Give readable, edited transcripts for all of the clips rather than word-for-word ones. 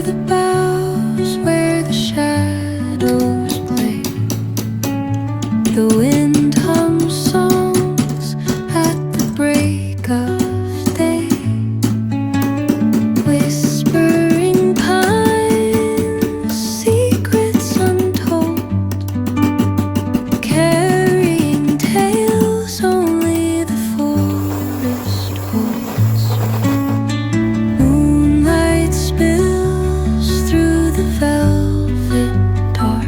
the boughs where the shadows play. The wind hums songs at the break of day. Whispering pines, secrets untold, carrying tales only the forest holds. Moonlight spills through the velvet dark,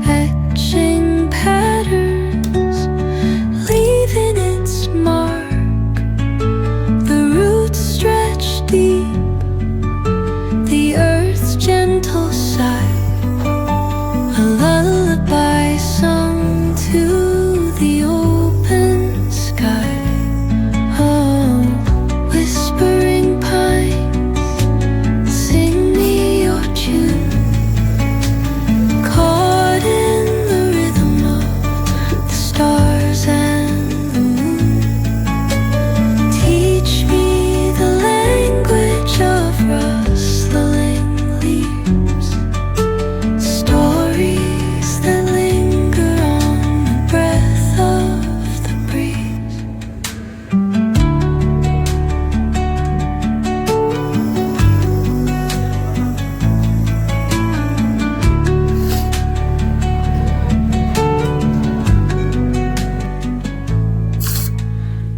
etching patterns, leaving its mark. The roots stretch deep, the earth's gentle sigh, a lullaby sung to the open sky. Oh, whispering pines, sing me your tune, caught in the rhythm of the stars and the moon. Teach me the language of rustling leaves, stories that linger on the breath of the breeze.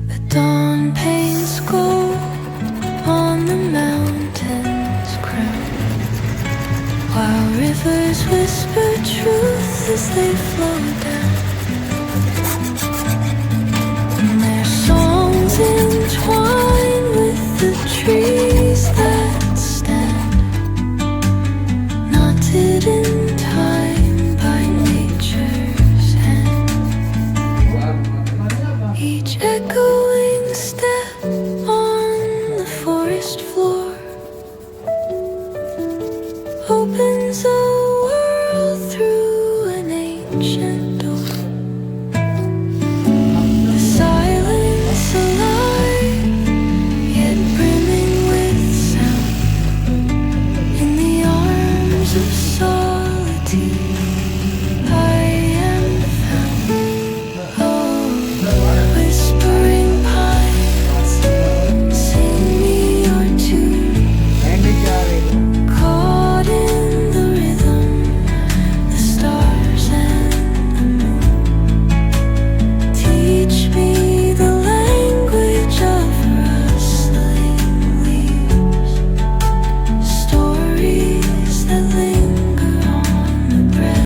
The dawn paints gold on the mountain's crown, while rivers whisper truth as they flow down. And their songs entwine with the trees that stand, knotted in time by nature's hand. Each echoing step on the forest floor